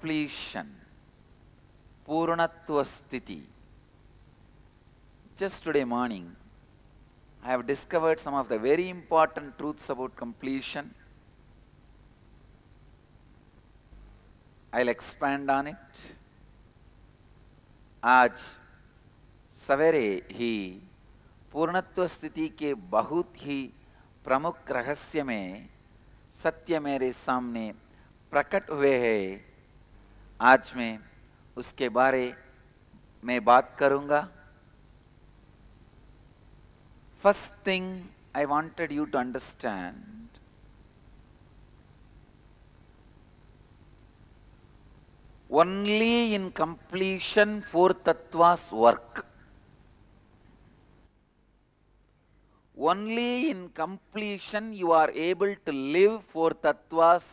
completion, Purnatva Sthiti. Just today morning, I have discovered some of the very important truths about completion. I'll expand on it. आज सवेरे ही पूर्णत्व स्थिति के बहुत ही प्रमुख रहस्य में सत्य मेरे सामने प्रकट हुए हैं। आज मैं उसके बारे में बात करूंगा। First thing I wanted you to understand, only in completion four tattvas work. Only in completion you are able to live four tattvas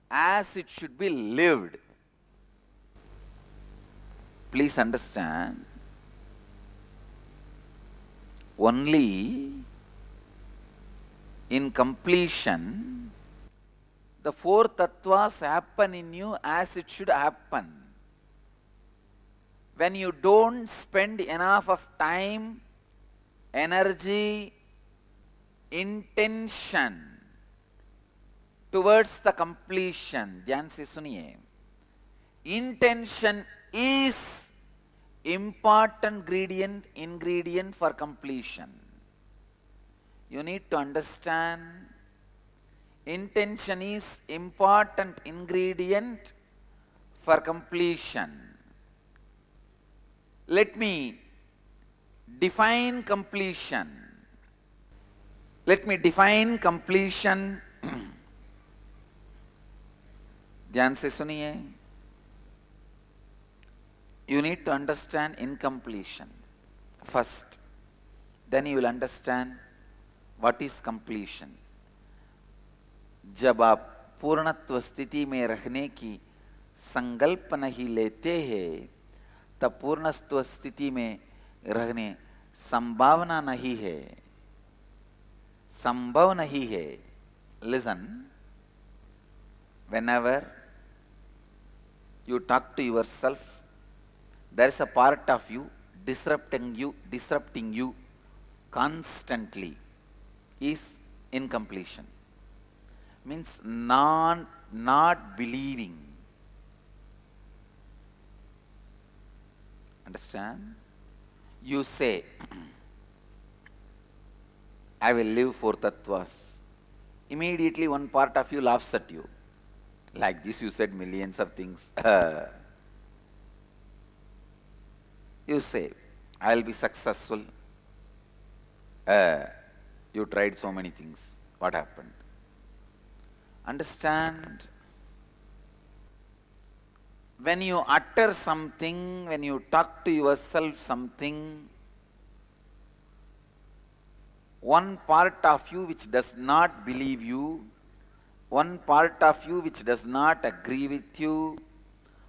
as it should be lived. Please understand, only in completion the four tattvas happen in you as it should happen. When you don't spend enough of time, energy, intention towards the completion, ध्यान से सुनिए, intention is important ingredient for completion. You need to understand, intention is important ingredient for completion. Let me define completion. Let me define completion. ध्यान से सुनिए. You need to understand incompletion first. Then you will understand what is completion. जब आप पूर्णत्व स्थिति में रहने की संकल्प नहीं लेते हैं, तब पूर्णत्व स्थिति में रहने संभावना नहीं है, संभव नहीं है. Listen, whenever you talk to yourself, there is a part of you disrupting you constantly is incompletion. Means not believing. Understand? You say, I will live four tattvas. Immediately one part of you laughs at you. Like this you said millions of things. You say, I will be successful. You tried so many things. What happened? Understand? When you utter something, when you talk to yourself something, one part of you which does not believe you, one part of you which does not agree with you,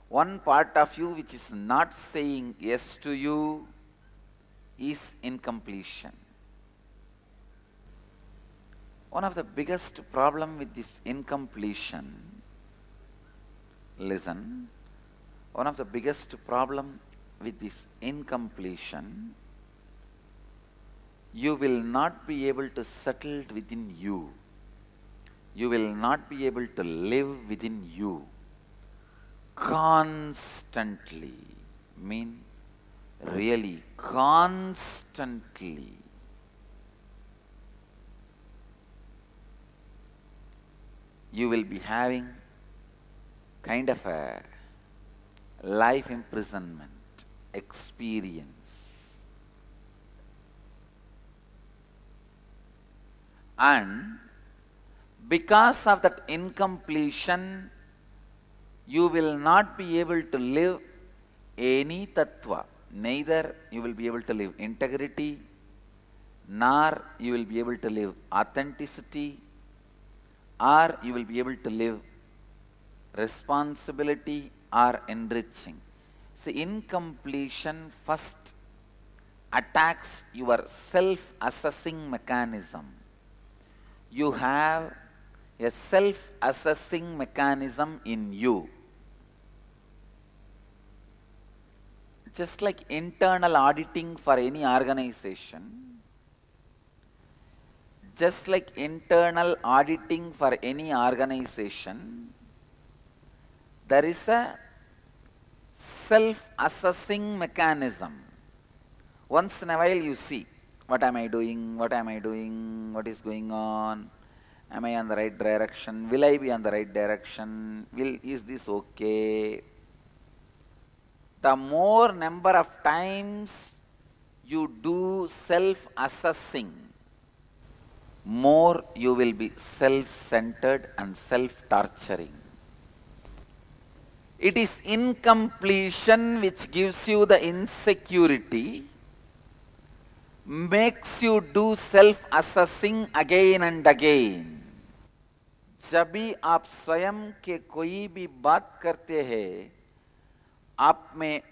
one part of you which is not saying yes to you is incompletion. One of the biggest problem with this incompletion, listen, one of the biggest problem with this incompletion, you will not be able to settle within you. You will not be able to live within you constantly. Mean really constantly. You will be having kind of a life imprisonment experience. And because of that incompletion, you will not be able to live any tattva. Neither you will be able to live integrity, nor you will be able to live authenticity, or you will be able to live responsibility or enriching. See, incompletion first attacks your self-assessing mechanism. You have a self-assessing mechanism in you. just like internal auditing for any organization, just like internal auditing for any organization, there is a self-assessing mechanism. Once in a while you see, what am I doing, what am I doing, what is going on, am I on the right direction, will I be on the right direction, is this okay? The more number of times you do self-assessing, more you will be self-centered and self-torturing. It is incompletion which gives you the insecurity, makes you do self-assessing again and again. जब भी आप स्वयं के कोई भी बात करते हैं, आप में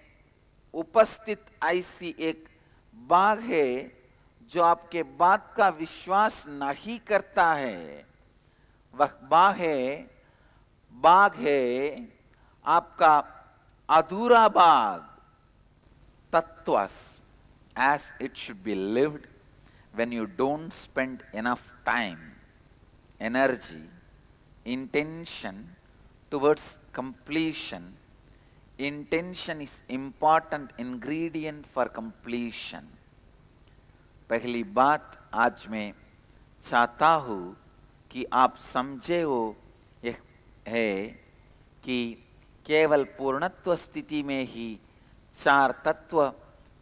उपस्थित ऐसी एक बाघ है जो आपके बात का विश्वास नहीं करता है। वह बाघ है आपका अधूरा बाघ, तत्वस, as it should be lived when you don't spend enough time, energy, intention towards completion. Intention is important ingredient for completion. पहली बात आज मैं चाहता हूँ कि आप समझे हो यह है कि केवल पूर्णत्व स्थिति में ही चार तत्व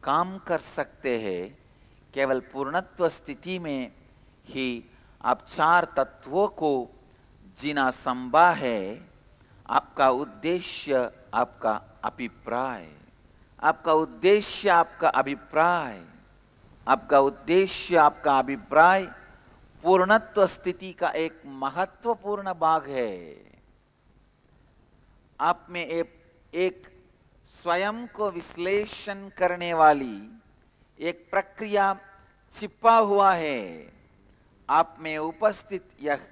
काम कर सकते हैं। केवल पूर्णत्व स्थिति में ही आप चार तत्वों को जीना संभव है। आपका उद्देश्य, आपका अभिप्राय, आपका उद्देश्य, आपका अभिप्राय, आपका उद्देश्य, आपका अभिप्राय पूर्णत्व स्थिति का एक महत्वपूर्ण भाग है। आप में एक स्वयं को विश्लेषण करने वाली एक प्रक्रिया छिपा हुआ है। आप में उपस्थित यह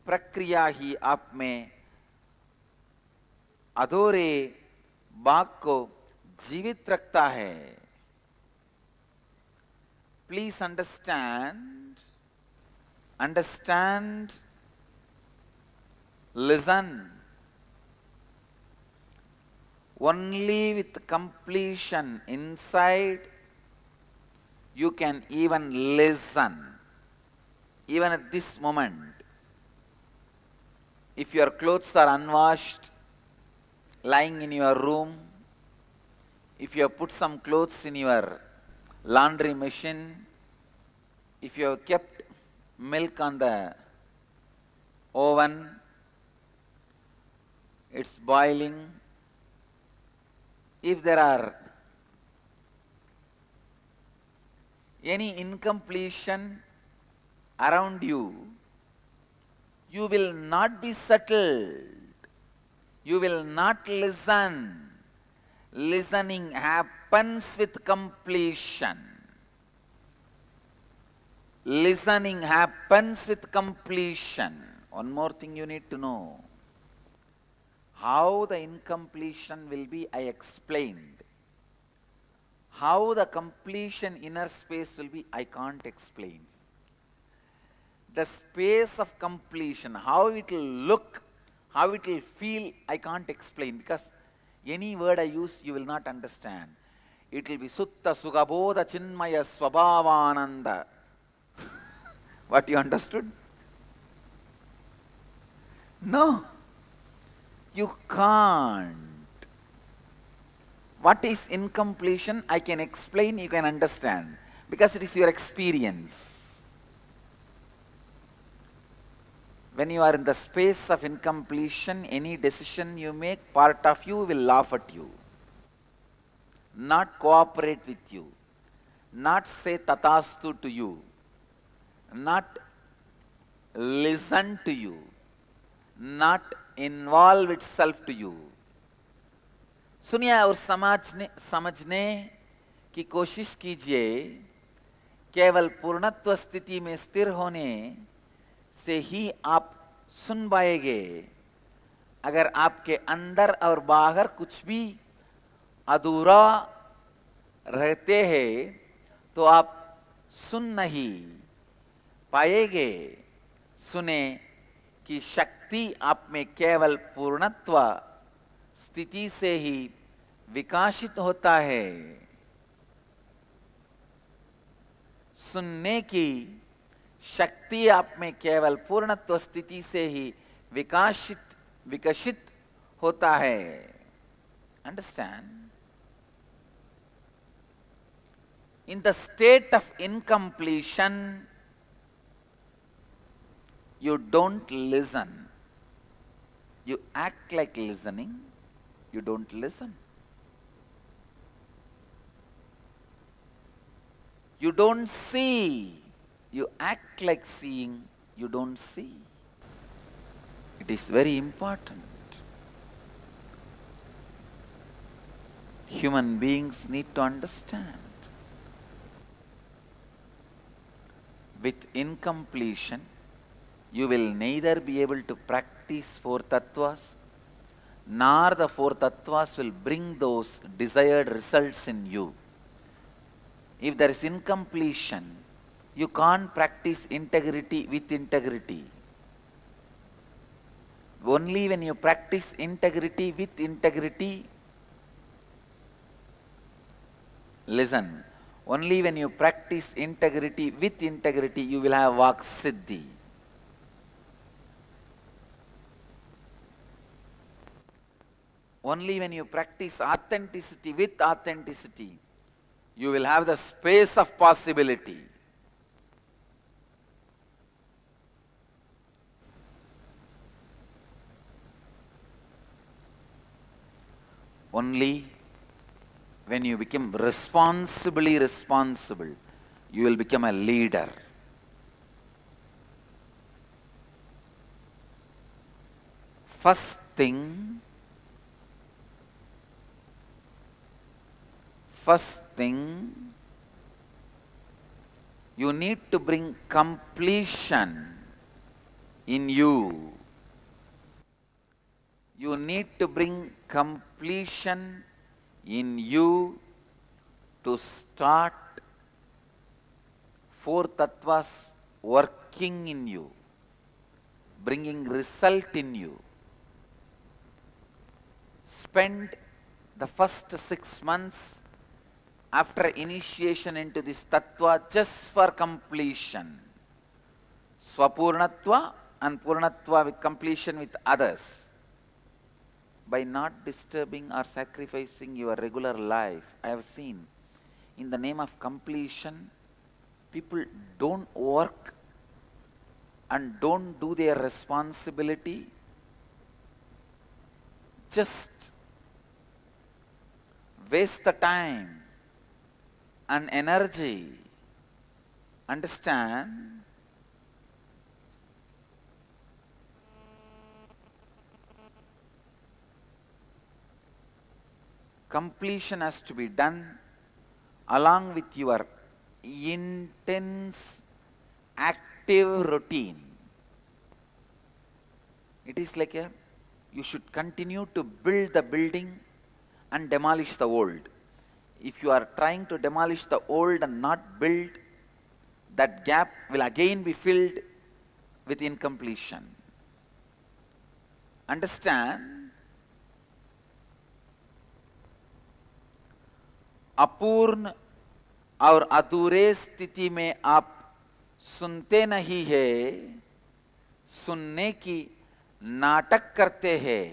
प्रक्रिया ही आप में अधूरे बाघ को जीवित रखता है। Please understand, listen. Only with completion inside you can even listen. Even at this moment, if your clothes are unwashed, lying in your room, if you have put some clothes in your laundry machine, if you have kept milk on the oven, it's boiling, if there are any incompletion around you, you will not be settled. You will not listen. Listening happens with completion. Listening happens with completion. One more thing you need to know. How the incompletion will be, I explained. How the completion inner space will be, I can't explain. The space of completion, how it will look, how it will feel, I can't explain, because any word I use, you will not understand. It will be Sutta Sugabodha Chinmaya Swabhavananda. What, you understood? No. You can't. What is incompletion? I can explain, you can understand, because it is your experience. When you are in the space of incompletion, any decision you make, part of you will laugh at you, not cooperate with you, not say tatastu to you, not listen to you, not involve itself to you. सुनिए और समझने की कोशिश कीजिए। केवल पूर्णत्व स्थिति में स्थिर होने से ही आप सुन पाएंगे। अगर आपके अंदर और बाहर कुछ भी अधूरा रहते हैं तो आप सुन नहीं पाएंगे। सुने कि शक्ति आप में केवल पूर्णत्व स्थिति से ही विकासित होता है। सुनने की शक्ति आप में केवल पूर्णत्व स्थिति से ही विकसित होता है। Understand? In the state of incompletion, you don't listen. You act like listening, you don't listen. You don't see, you act like seeing, you don't see. It is very important. Human beings need to understand. With incompletion, you will neither be able to practice four tattvas, nor the four tattvas will bring those desired results in you. If there is incompletion, you can't practice integrity with integrity. Only when you practice integrity with integrity, listen, only when you practice integrity with integrity, you will have Vak Siddhi. Only when you practice authenticity with authenticity, you will have the space of possibility. Only when you become responsibly responsible, you will become a leader. First thing, you need to bring completion in you. You need to bring completion in you to start four tattvas working in you, bringing result in you. Spend the first 6 months after initiation into this tattva just for completion. Swapurnatva and Purnatva with completion with others. By not disturbing or sacrificing your regular life, I have seen, in the name of completion, people don't work and don't do their responsibility, just waste the time and energy. Understand? Completion has to be done along with your intense active routine. It is like you should continue to build the building and demolish the old. If you are trying to demolish the old and not build, that gap will again be filled with incompletion. Understand? अपूर्ण और अधूरे स्थिति में आप सुनते नहीं है, सुनने की नाटक करते हैं।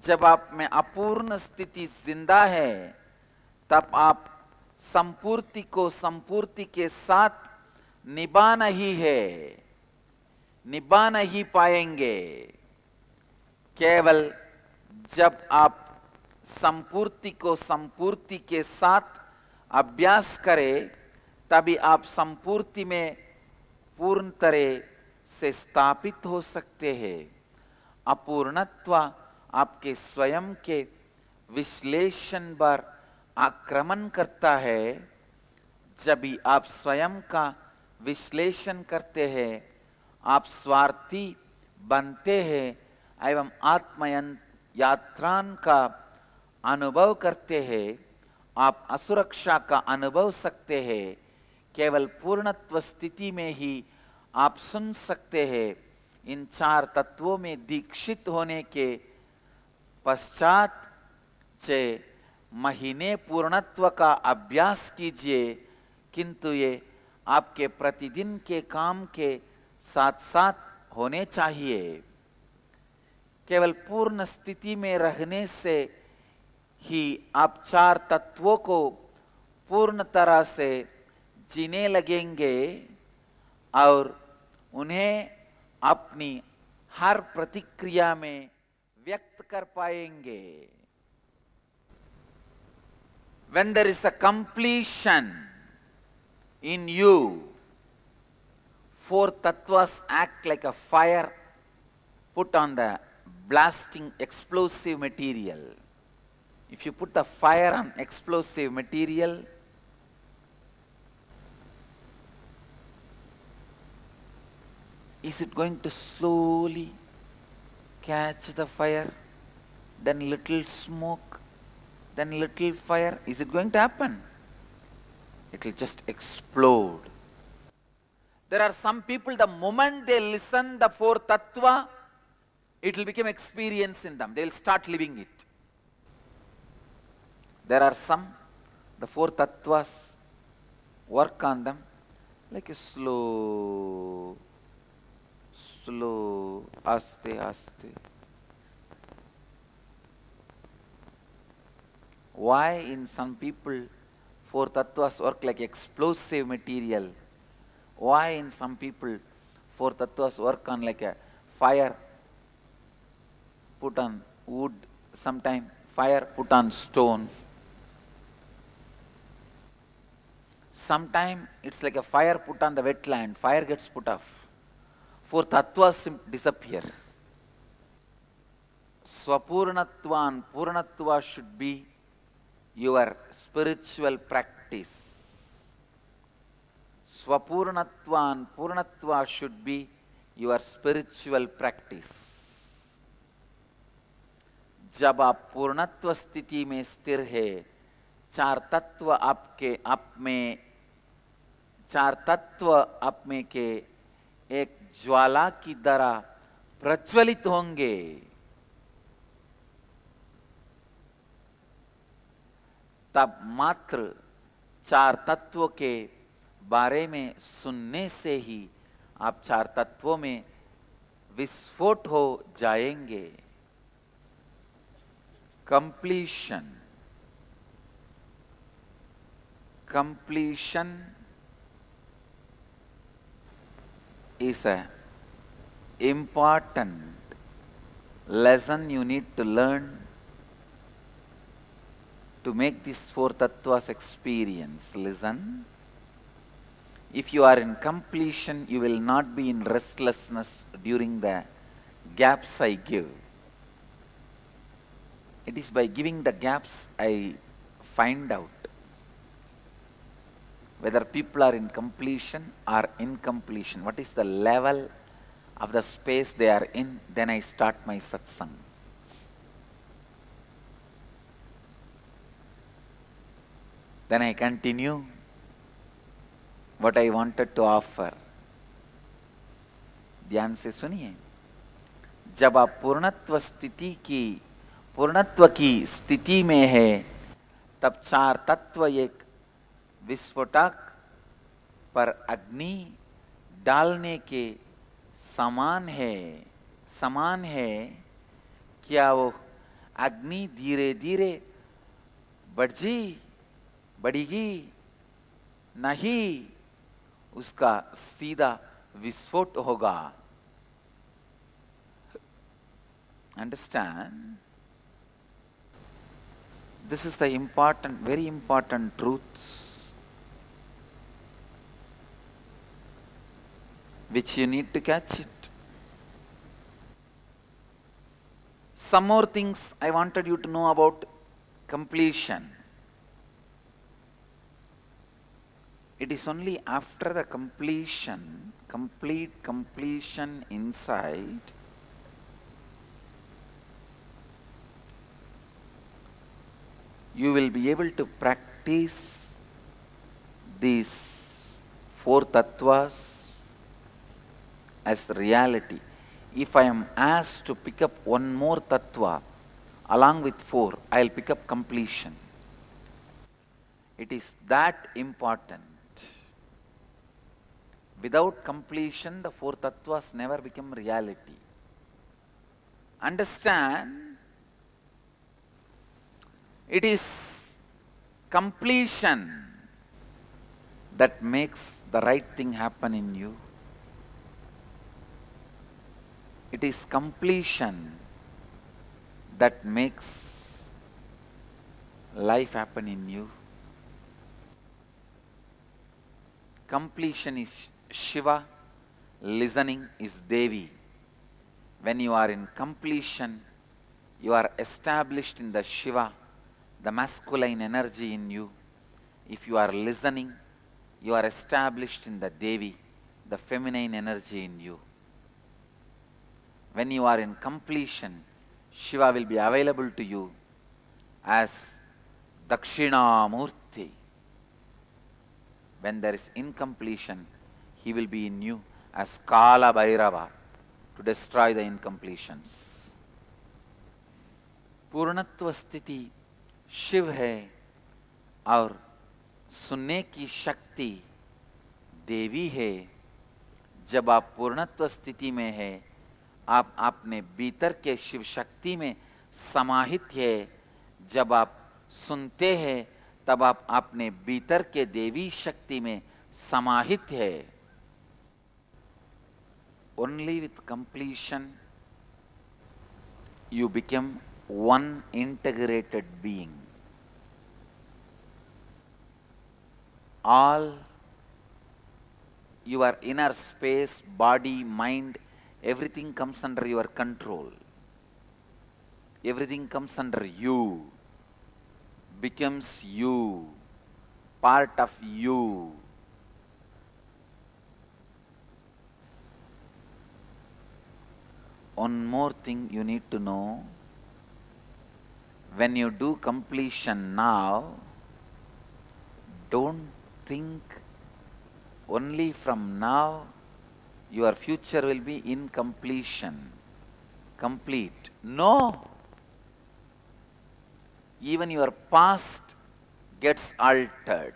जब आप में अपूर्ण स्थिति जिंदा है, तब आप संपूर्ति को संपूर्ति के साथ निभा नहीं है, निभा नहीं पाएंगे। केवल जब आप संपूर्ति को संपूर्ति के साथ अभ्यास करें, तभी आप संपूर्ति में पूर्ण तरह से स्थापित हो सकते हैं। अपूर्णत्व आपके स्वयं के विश्लेषण पर आक्रमण करता है। जब भी आप स्वयं का विश्लेषण करते हैं, आप स्वार्थी बनते हैं एवं आत्मयन यात्रान का अनुभव करते हैं आप असुरक्षा का अनुभव सकते हैं। केवल पूर्णत्व स्थिति में ही आप सुन सकते हैं। इन चार तत्वों में दीक्षित होने के पश्चात 6 महीने पूर्णत्व का अभ्यास कीजिए, किंतु ये आपके प्रतिदिन के काम के साथ साथ होने चाहिए। केवल पूर्ण स्थिति में रहने से ही आप चार तत्वों को पूर्ण तरह से जीने लगेंगे और उन्हें अपनी हर प्रतिक्रिया में व्यक्त कर पाएंगे। When there is a completion in you, 4 tattvas act like a fire put on the blasting explosive material. If you put the fire on explosive material, is it going to slowly catch the fire, then little smoke, then little fire? Is it going to happen? It will just explode. There are some people, the moment they listen the 4 tattva, it will become experience in them. They will start living it. There are some, the 4 tattvas work on them like a slow, aste, aste. Why in some people 4 tattvas work like explosive material? Why in some people 4 tattvas work on like a fire put on wood, sometime fire put on stone? Sometime it's like a fire put on the wetland, fire gets put off. 4 tattvas disappear. Swapurnatva and Purnatva should be your spiritual practice. Swapurnatva and Purnatva should be your spiritual practice. जब आप पूर्णत्व स्थिति में स्थिर है, 4 तत्व आपके आप में, 4 तत्व आप में के एक ज्वाला की तरह प्रज्वलित होंगे। तब मात्र 4 तत्वों के बारे में सुनने से ही आप 4 तत्वों में विस्फोट हो जाएंगे। Completion. Completion is an important lesson you need to learn to make these 4 tattvas experience. Listen. If you are in completion, you will not be in restlessness during the gaps I give. It is by giving the gaps I find out whether people are in completion or incompletion. What is the level of the space they are in? Then I start my satsang. Then I continue what I wanted to offer. ध्यान से सुनिए। जब आप पूर्णत्व की स्थिति में है, तब 4 तत्व एक विस्फोटक पर अग्नि डालने के समान है। क्या वो अग्नि धीरे धीरे बढ़ेगी? नहीं, उसका सीधा विस्फोट होगा। Understand? This is the important, very important truths which you need to catch it. Some more things I wanted you to know about completion. It is only after the complete completion inside, you will be able to practice practice these four tattvas as reality. If I am asked to pick up one more tattva along with four, I will pick up completion. It is that important. Without completion, the four tattvas never become reality. Understand, it is completion that makes the right thing happen in you. It is completion that makes life happen in you. Completion is Shiva, listening is Devi. When you are in completion, you are established in the Shiva, the masculine energy in you. If you are listening, you are established in the Devi, the feminine energy in you. When you are in completion, Shiva will be available to you as Dakshinamurti. When there is incompletion, he will be in you as Kala Bhairava to destroy the incompletions. पूर्णत्व स्थिति शिव है और सुनने की शक्ति देवी है. जब आप पूर्णत्व स्थिति में है, आप अपने भीतर के शिव शक्ति में समाहित है. जब आप सुनते हैं, तब आप अपने भीतर के देवी शक्ति में समाहित है. Only with completion you become one integrated being. All your inner space, body, mind, everything comes under your control. Everything comes under you, becomes you, part of you. One more thing you need to know, when you do completion now, don't think only from now your future will be in completion, complete. No! Even your past gets altered.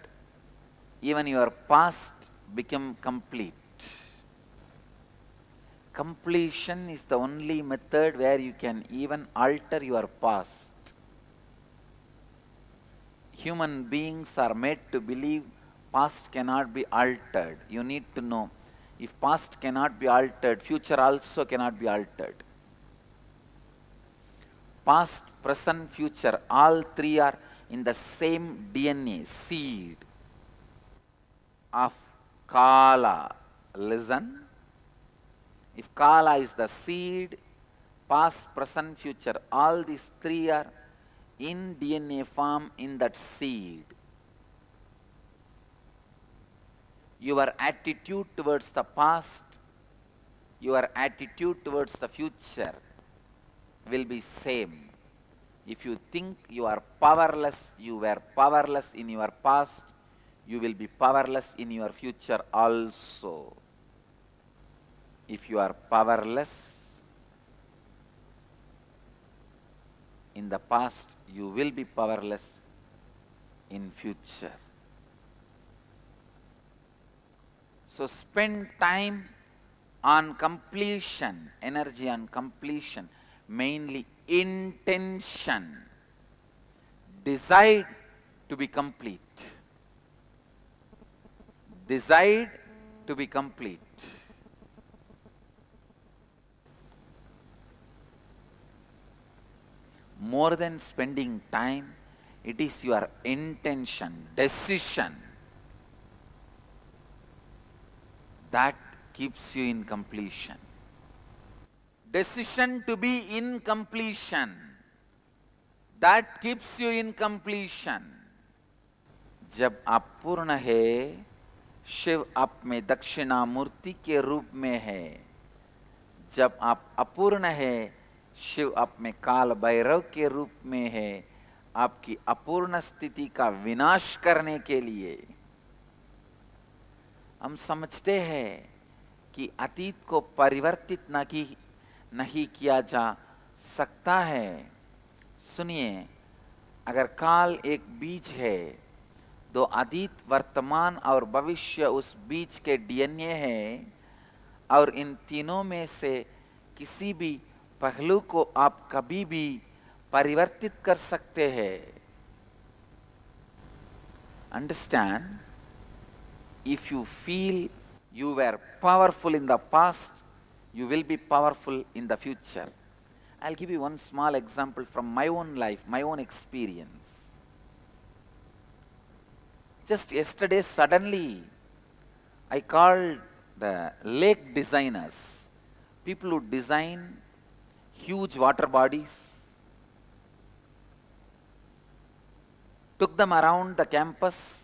Even your past become complete. Completion is the only method where you can even alter your past. Human beings are made to believe past cannot be altered. You need to know, if past cannot be altered, future also cannot be altered. Past, present, future, all three are in the same DNA, seed of Kala. Listen. If Kala is the seed, past, present, future, all these three are in DNA form in that seed. Your attitude towards the past, your attitude towards the future will be same. If you think you are powerless, you were powerless in your past, you will be powerless in your future also. If you are powerless in the past, you will be powerless in future. So spend time on completion, energy on completion, mainly intention. Decide to be complete. Decide to be complete. More than spending time, it is your intention, decision that keeps you in completion. Decision to be in completion, that keeps you in completion. जब आप पूर्ण है, शिव आप में दक्षिणामूर्ति के रूप में है. जब आप अपूर्ण है, शिव आप में काल भैरव के रूप में है. आपकी अपूर्ण स्थिति का विनाश करने के लिए। हम समझते हैं कि अतीत को परिवर्तित नहीं किया जा सकता है। सुनिए, अगर काल एक बीज है तो अतीत, वर्तमान और भविष्य उस बीज के डीएनए है, और इन तीनों में से किसी भी पहलू को आप कभी भी परिवर्तित कर सकते हैं। Understand? If you feel you were powerful in the past, you will be powerful in the future. I'll give you one small example from my own life, my own experience. Just yesterday, suddenly, I called the lake designers, people who design huge water bodies, took them around the campus,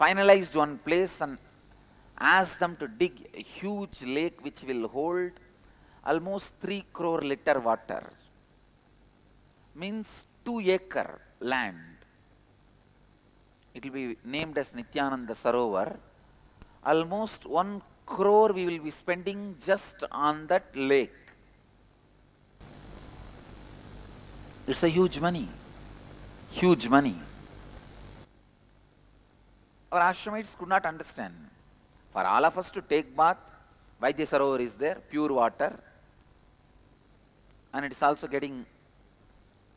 finalized one place and asked them to dig a huge lake which will hold almost 3 crore liter water. Means 2-acre land. It will be named as Nityananda Sarovar. Almost 1 crore we will be spending just on that lake. It's a huge money. Huge money. Our ashramites could not understand. For all of us to take bath, Vaidya Sarovar is there, pure water, and it is also getting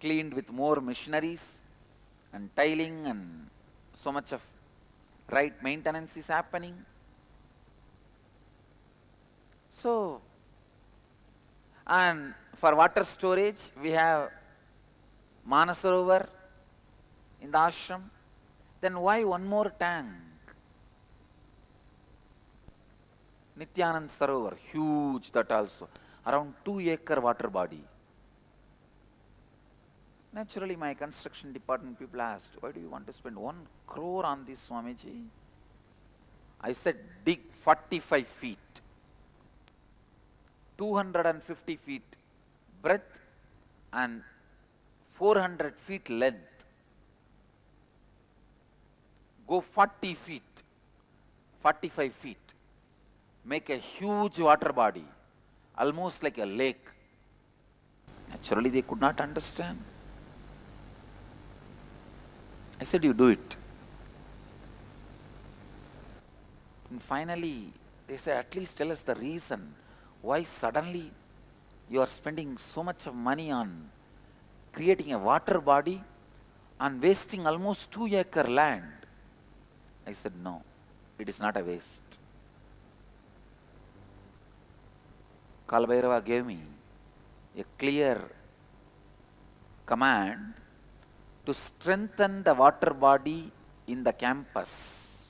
cleaned with more machineries and tiling, and so much of right maintenance is happening. So, and for water storage, we have Manasarovar in the ashram. Then why one more tank? Nityanand Sarovar, huge that also, around 2-acre water body. Naturally, my construction department people asked, why do you want to spend 1 crore on this, Swamiji? I said, dig 45 feet, 250 feet breadth and 400 feet length. Go 40 feet, 45 feet. Make a huge water body, almost like a lake. Naturally, they could not understand. I said, you do it. And finally, they said, at least tell us the reason why suddenly you are spending so much of money on creating a water body and wasting almost 2-acre land. I said, no, it is not a waste. Kalbhairava gave me a clear command to strengthen the water body in the campus.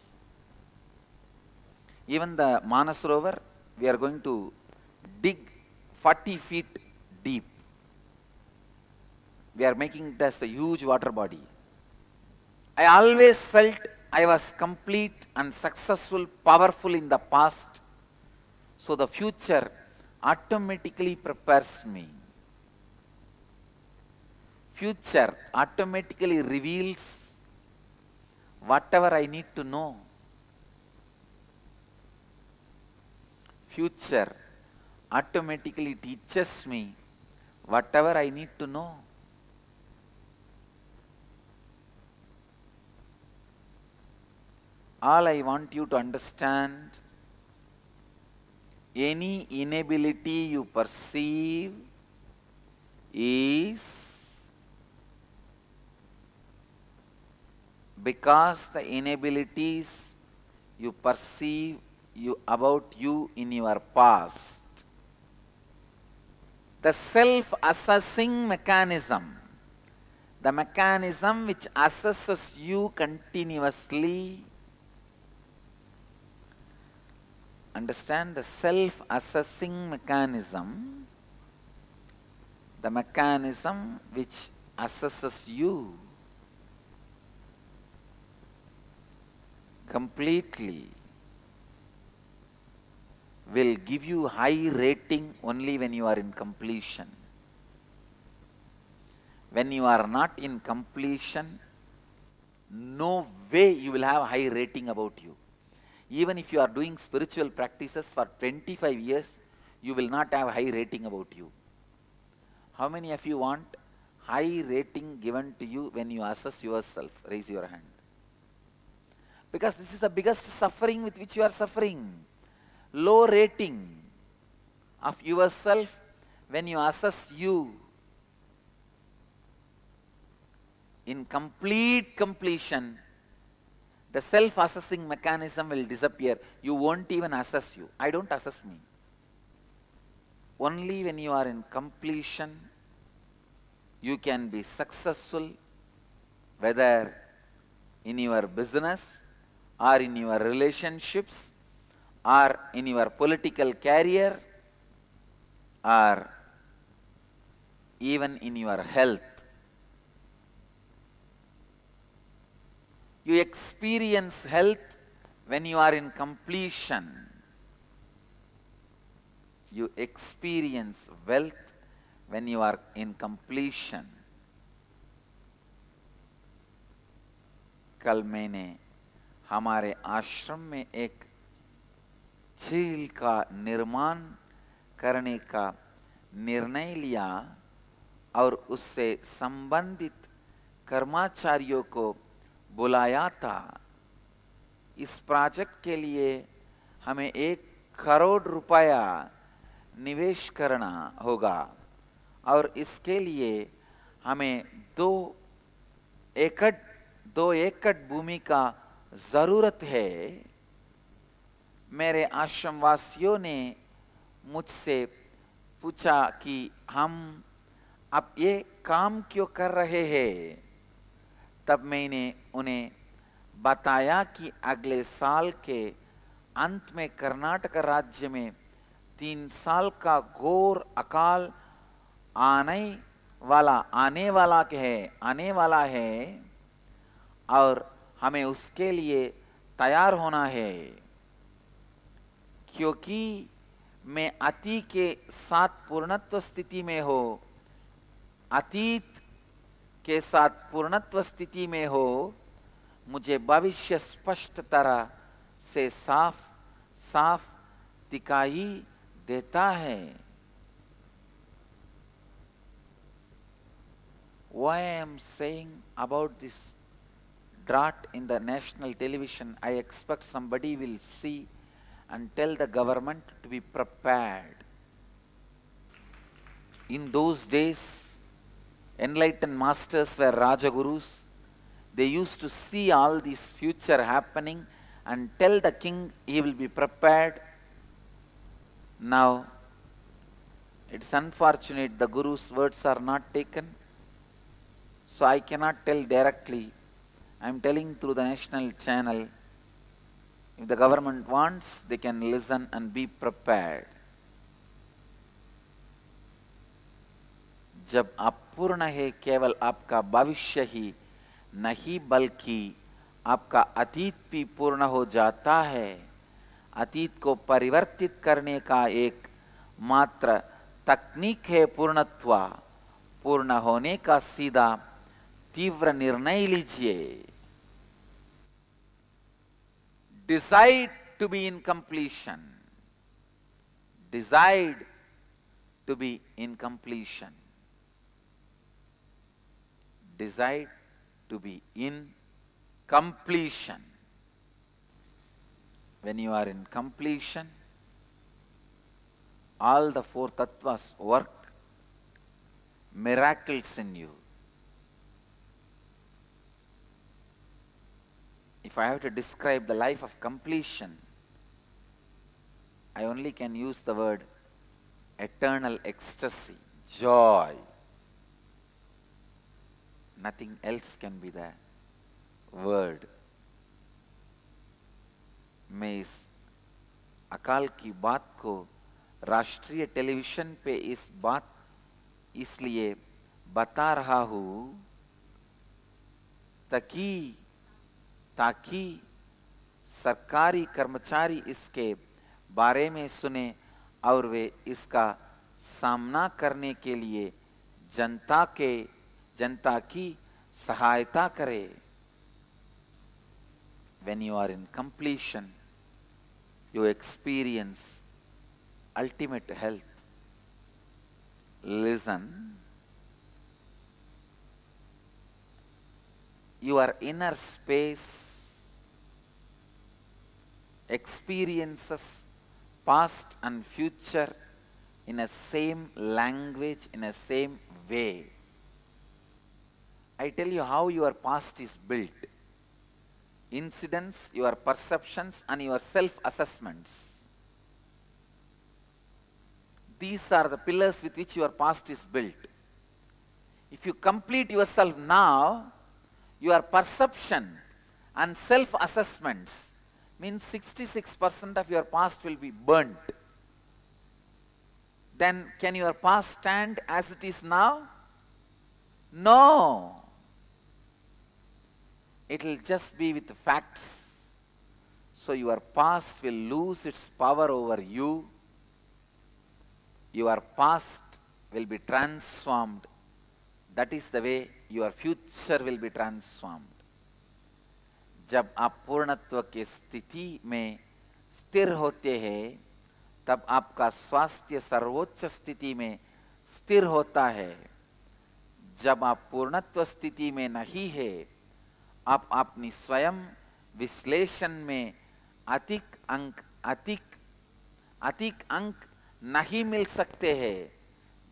Even the Manasarovar, we are going to dig 40 feet deep. We are making it as a huge water body. I always felt I was complete and successful, powerful in the past, so the future automatically prepares me. Future automatically reveals whatever I need to know. Future automatically teaches me whatever I need to know. All I want you to understand, any inability you perceive is because the inabilities you perceive about you in your past. The self-assessing mechanism, the mechanism which assesses you continuously. Understand the self-assessing mechanism, the mechanism which assesses you completely will give you high rating only when you are in completion. when you are not in completion, no way you will have a high rating about you. Even if you are doing spiritual practices for 25 years, you will not have a high rating about you. How many of you want high rating given to you when you assess yourself? Raise your hand. Because this is the biggest suffering with which you are suffering. Low rating of yourself when you assess you. In complete completion, the self-assessing mechanism will disappear. You won't even assess you. I don't assess me. Only when you are in completion, you can be successful, whether in your business or in your relationships or in your political career or even in your health. You experience health when you are in completion. You experience wealth when you are in completion. कल मैंने हमारे आश्रम में एक झील का निर्माण करने का निर्णय लिया और उससे संबंधित कर्मचारियों को बुलाया था। इस प्रोजेक्ट के लिए हमें 1 करोड़ रुपया निवेश करना होगा और इसके लिए हमें 2 एकड़ भूमि का जरूरत है। मेरे आश्रम वासियों ने मुझसे पूछा कि हम अब ये काम क्यों कर रहे हैं। तब मैंने उन्हें बताया कि अगले साल के अंत में कर्नाटक राज्य में 3 साल का घोर अकाल आने वाला है और हमें उसके लिए तैयार होना है, क्योंकि मैं अतीत के साथ पूर्णत्व स्थिति में हो, अतीत के साथ पूर्णत्व स्थिति में हो, मुझे भविष्य स्पष्ट तरह से साफ दिखाई देता है। Why I am saying about this drought in the national television, I expect somebody will see and tell the government to be prepared. In those days, enlightened masters were Rajagurus. They used to see all this future happening and tell the king he will be prepared. Now, it's unfortunate the Guru's words are not taken. So I cannot tell directly. I am telling through the national channel. If the government wants, they can listen and be prepared. जब आप पूर्ण है, केवल आपका भविष्य ही नहीं बल्कि आपका अतीत भी पूर्ण हो जाता है। अतीत को परिवर्तित करने का एक मात्र तकनीक है पूर्णत्व। पूर्ण होने का सीधा तीव्र निर्णय लीजिए। Decide to be in completion. Decide to be in completion. Decide to be in completion. When you are in completion, all the 4 tattvas work miracles in you. If I have to describe the life of completion, I only can use the word eternal ecstasy, joy. Nothing else can be the word. मैं इस अकाल की बात को राष्ट्रीय television पे इस बात इसलिए बता रहा हूँ ताकि सरकारी कर्मचारी इसके बारे में सुने और वे इसका सामना करने के लिए जनता के जनता की सहायता करे. When you are in completion, you experience ultimate health. Listen. Your inner space experiences past and future in a same language, in a same way. I tell you how your past is built. Incidents, your perceptions and your self-assessments. These are the pillars with which your past is built. If you complete yourself now, your perception and self-assessments means 66% of your past will be burnt. Then can your past stand as it is now? No. It will just be with facts. So your past will lose its power over you. Your past will be transformed. That is the way your future will be transformed. जब आप पूर्णत्व के स्थिति में स्थिर होते हैं, तब आपका स्वास्थ्य सर्वोच्च स्थिति में स्थिर होता है. जब आप पूर्णत्व स्थिति में नहीं है, आप अपनी स्वयं विश्लेषण में अधिक अंक नहीं मिल सकते हैं.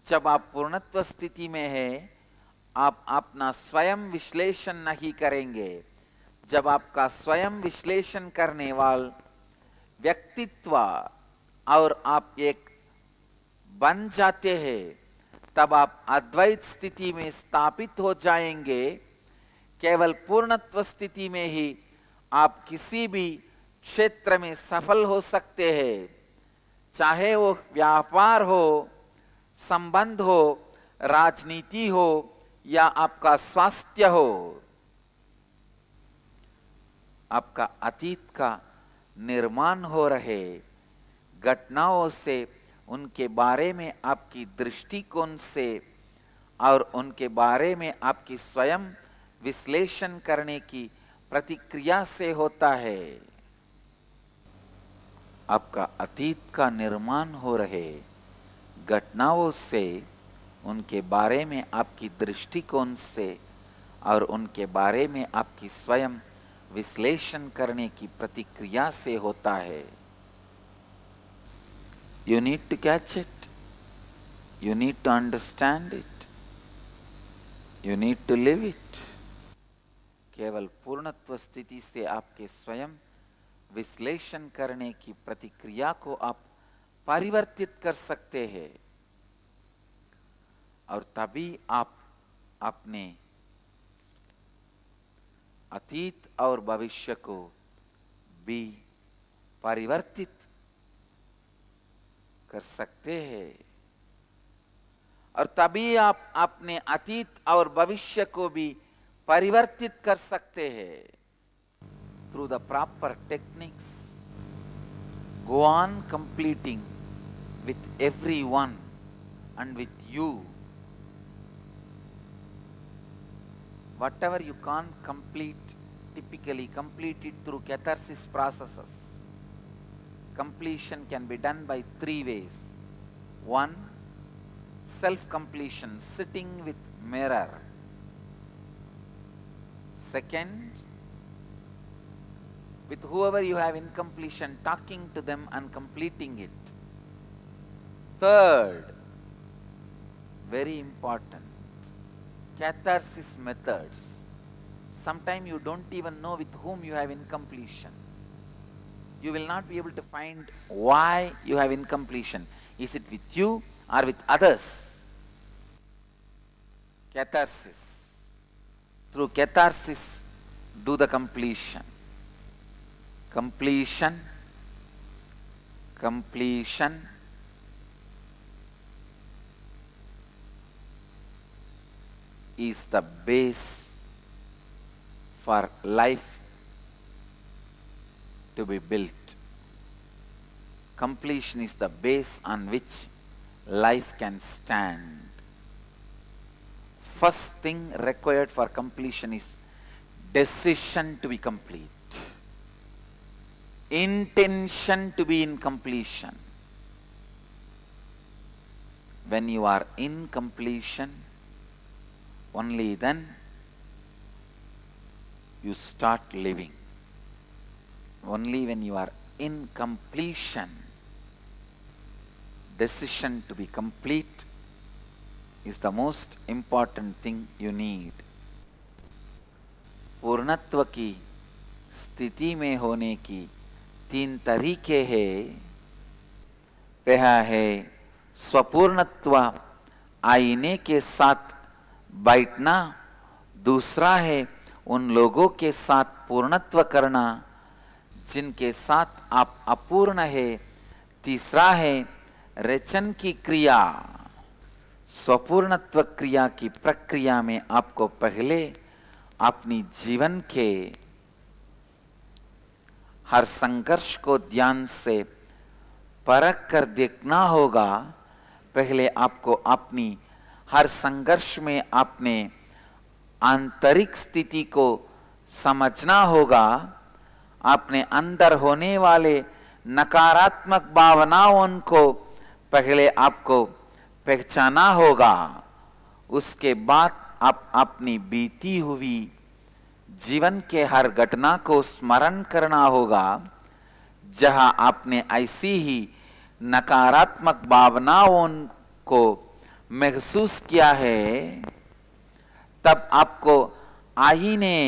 जब आप पूर्णत्व स्थिति में है, आप अपना स्वयं विश्लेषण नहीं करेंगे. जब आपका स्वयं विश्लेषण करने वाला व्यक्तित्व और आप एक बन जाते हैं, तब आप अद्वैत स्थिति में स्थापित हो जाएंगे. केवल पूर्णत्व स्थिति में ही आप किसी भी क्षेत्र में सफल हो सकते हैं, चाहे वो व्यापार हो, संबंध हो, राजनीति हो या आपका स्वास्थ्य हो. आपका अतीत का निर्माण हो रहे घटनाओं से, उनके बारे में आपकी दृष्टिकोण से और उनके बारे में आपकी स्वयं विश्लेषण करने की प्रतिक्रिया से होता है. आपका अतीत का निर्माण हो रहे घटनाओं से, उनके बारे में आपकी दृष्टिकोण से और उनके बारे में आपकी स्वयं विश्लेषण करने की प्रतिक्रिया से होता है. You need to catch it. You need to understand it. You need to live it. केवल पूर्णत्व स्थिति से आपके स्वयं विश्लेषण करने की प्रतिक्रिया को आप परिवर्तित कर सकते हैं, और तभी आप अपने अतीत और भविष्य को भी परिवर्तित कर सकते हैं. और तभी आप अपने अतीत और भविष्य को भी परिवर्तित कर सकते हैं. Through the proper techniques, go on completing with everyone and with you. Whatever you can't complete, typically complete it through catharsis processes. Completion can be done by 3 ways. 1, self-completion, sitting with mirror. 2, with whoever you have incompletion, talking to them and completing it. 3, very important, catharsis methods. Sometimes you don't even know with whom you have incompletion. You will not be able to find why you have incompletion. Is it with you or with others? Catharsis. Through catharsis, do the completion. Completion is the base for life to be built. Completion is the base on which life can stand. first thing required for completion is decision to be complete, intention to be in completion. When you are in completion, only then you start living. Only when you are in completion, decision to be complete is the most important thing you need. पूर्णत्व की स्थिति में होने की 3 तरीके हैं। पहला है स्वपूर्णत्व, आईने के साथ बैठना। दूसरा है उन लोगों के साथ पूर्णत्व करना जिनके साथ आप अपूर्ण है। तीसरा है रेचन की क्रिया। स्वपूर्णत्व क्रिया की प्रक्रिया में आपको पहले अपनी जीवन के हर संघर्ष को ध्यान से परख कर देखना होगा। पहले आपको अपनी हर संघर्ष में अपने आंतरिक स्थिति को समझना होगा। अपने अंदर होने वाले नकारात्मक भावनाओं को पहले आपको पहचाना होगा। उसके बाद आप अपनी बीती हुई जीवन के हर घटना को स्मरण करना होगा जहां आपने ऐसी ही नकारात्मक भावनाओं को महसूस किया है। तब आपको आईने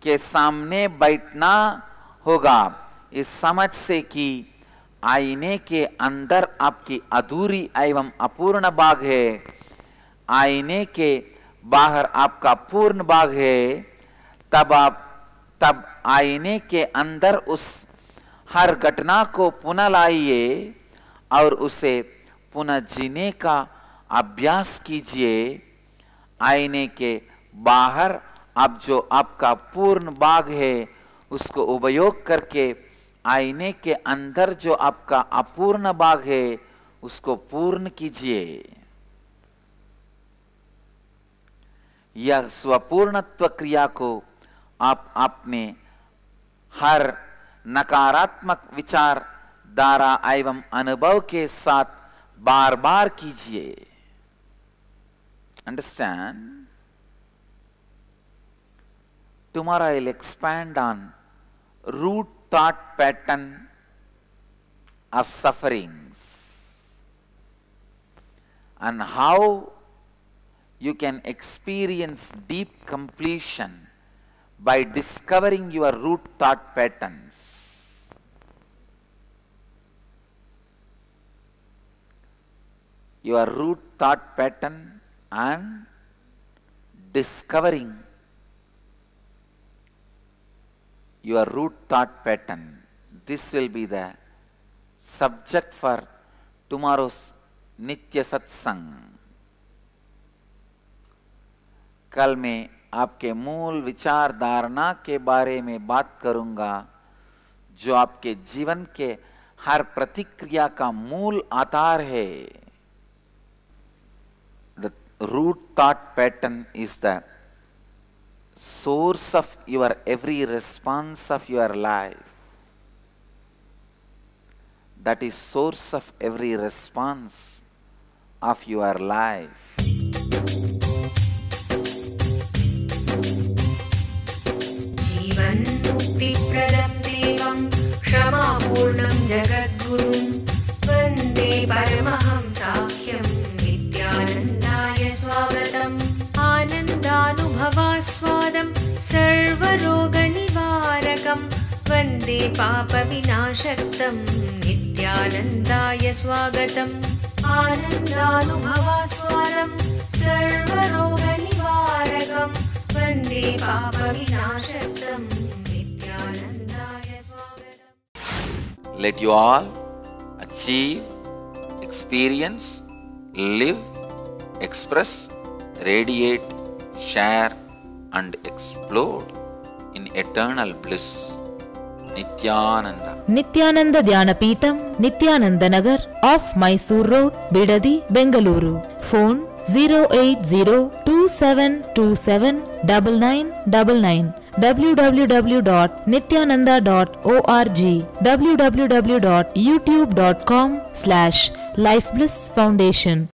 के सामने बैठना होगा इस समझ से कि आईने के अंदर आपकी अधूरी एवं अपूर्ण भाग है, आईने के बाहर आपका पूर्ण भाग है। तब आईने के अंदर उस हर घटना को पुनः लाइए और उसे पुनः जीने का अभ्यास कीजिए। आईने के बाहर अब जो आपका पूर्ण भाग है उसको उपयोग करके आईने के अंदर जो आपका अपूर्ण भाग है उसको पूर्ण कीजिए। यह स्वपूर्णत्व क्रिया को आप अपने हर नकारात्मक विचार धारा एवं अनुभव के साथ बार बार कीजिए। Understand? Tomorrow I will expand on root thought pattern of sufferings and how you can experience deep completion by discovering your root thought patterns. Your root thought pattern and discovering your root thought pattern. This will be the subject for tomorrow's Nitya Satsang. कल मैं आपके मूल विचार धारणा के बारे में बात करूंगा जो आपके जीवन के हर प्रतिक्रिया का मूल आधार है। The root thought pattern is the source of your every response of your life. That is source of every response of your life. मुक्तिप्रदं देवं क्षमापूर्णं जगद्गुरुं वन्दे परमहंसाख्यं नित्यानन्दाय स्वागतम्। आनन्दानुभवास्वादं सर्वरोगनिवारकं वन्दे पापविनाशक्तं नित्यानन्दाय स्वागतम्। आनन्दानुभवास्वादं सर्वरोगनिवारकं वन्दे पापविनाशक्तं नित्यानन्दाय स्वागतम्। Let you all achieve, experience, live, express, radiate, share and explode in eternal bliss. Nityananda. Nityananda Dhyanapitham, Nityananda Nagar, off Mysore Road, Bidadi, Bengaluru. Phone 08026 97279999, www.nityananda.org, www.youtube.com/Life Bliss Foundation.